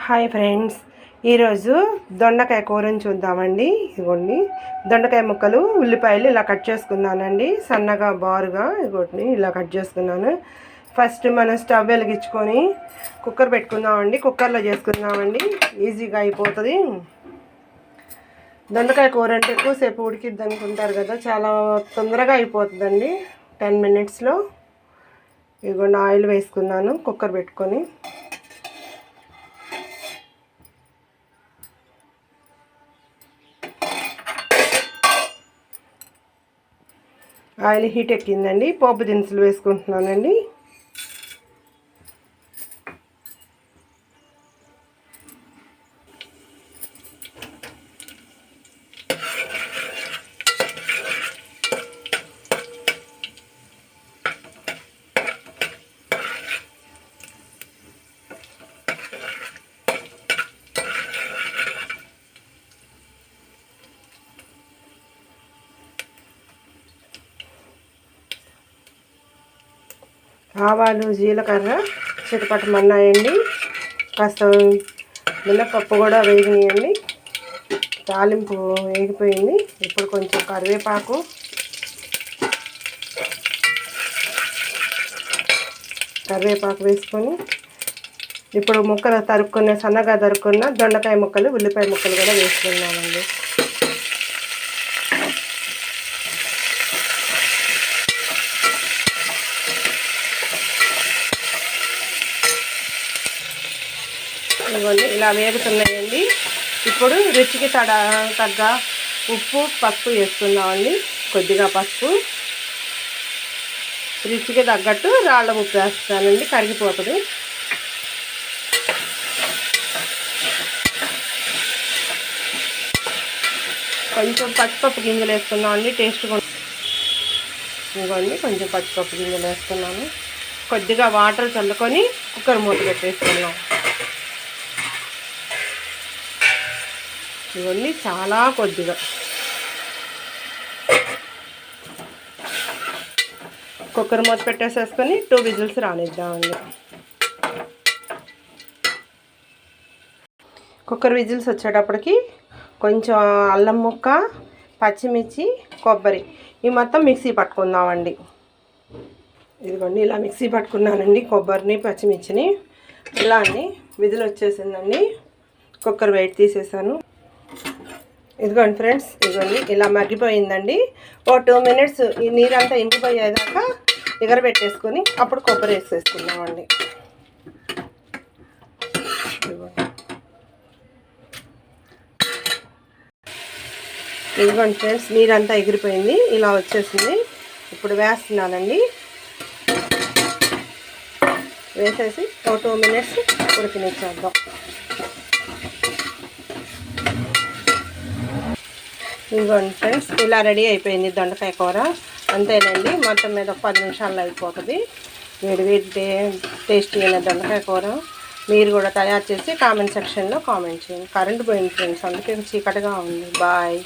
Hi friends, ఈరోజు దొండకాయ కూరని చూద్దామండి. ఇదిగోండి దొండకాయ ముక్కలు, ఉల్లిపాయలు ఇలా కట్ చేసుకున్నానండి. సన్నగా బారుగా ఇదిగోండి ఇలా కట్ చేసుకున్నాను. ఫస్ట్ మనం స్టవ్ వెలిగించుకొని కుక్కర్ పెట్టుకుందామండి. కుక్కర్లో చేసుకుందామండి, ఈజీగా అయిపోతుంది. దొండకాయ కూర అంటే ఎక్కువసేపు ఉడికిద్ది అనుకుంటారు కదా, చాలా తొందరగా అయిపోతుందండి. 10 minutesలో. ఇదిగోండి ఆయిల్ వేసుకున్నాను కుక్కర్ పెట్టుకొని. Oil heat ఎక్కిందండి. పోపు దినుసులు వేసుకుంటున్నానండి. ఆవాలు, జీలకర్ర చిటపటమన్నాయండి. కాస్త మినపప్పు కూడా వేగినాయండి. తాలింపు వేగిపోయింది. ఇప్పుడు కొంచెం కరివేపాకు, వేసుకొని ఇప్పుడు ముక్కలు సన్నగా తరుక్కున్న దొండకాయ ముక్కలు, ఉల్లిపాయ ముక్కలు కూడా వేసుకున్నామండి. ఇవన్నీ ఇలా వేగుతున్నాయండి. ఇప్పుడు రుచికి తగ్గ ఉప్పు, పసుపు వేసుకుందామండి. కొద్దిగా పసుపు, రుచికి తగ్గట్టు రాళ్ళ ఉప్పు వేస్తానండి, కరిగిపోతుంది. కొంచెం పచ్చిపప్పు గింజలు వేసుకుందామండి, టేస్ట్ కూడా. ఇవ్వండి కొంచెం పచ్చిపప్పు గింజలు వేస్తున్నాను. కొద్దిగా వాటర్ చల్లుకొని కుక్కర్ మూత పెట్టేసుకున్నాం. ఇవన్నీ చాలా కొద్దిగా కుక్కర్ మూత పెట్టేసేసుకొని 2 విజిల్స్ రానిద్దామండి. కుక్కర్ విజిల్స్ వచ్చేటప్పటికి కొంచెం అల్లం ముక్క, పచ్చిమిర్చి, కొబ్బరి ఈ మొత్తం మిక్సీ పట్టుకుందామండి. ఇదిగోండి ఇలా మిక్సీ పట్టుకున్నానండి. కొబ్బరిని, పచ్చిమిర్చిని ఇలా అన్ని విజిల్ వచ్చేసిందండి. కుక్కర్ వెయిట్ తీసేసాను. ఇదిగోండి ఫ్రెండ్స్, ఇదిగోండి ఇలా మగ్గిపోయిందండి. 2 minutes ఈ నీరంతా ఇంకిపోయేదాకా ఎగరబెట్టేసుకొని అప్పుడు కొబ్బరి వేసేసుకుందామండి. ఇదిగోండి ఫ్రెండ్స్, నీరంతా ఎగిరిపోయింది, ఇలా వచ్చేసింది. ఇప్పుడు వేస్తున్నానండి. వేసేసి 2 minutes ఉడికినిచ్చేద్దాం. ఇదిగోండి ఫ్రెండ్స్, ఇలా రెడీ అయిపోయింది దొండకాయ కూర. అంతేనండి, మొత్తం మీద 10 నిమిషాల్లో అయిపోతుంది. వేడి టేస్టీ అయిన దొండకాయ కూర మీరు కూడా తయారు చేసి కామెంట్ సెక్షన్లో కామెంట్ చేయండి. కరెంట్ పోయింది ఫ్రెండ్స్, అందుకే చీకటిగా ఉంది. బాయ్.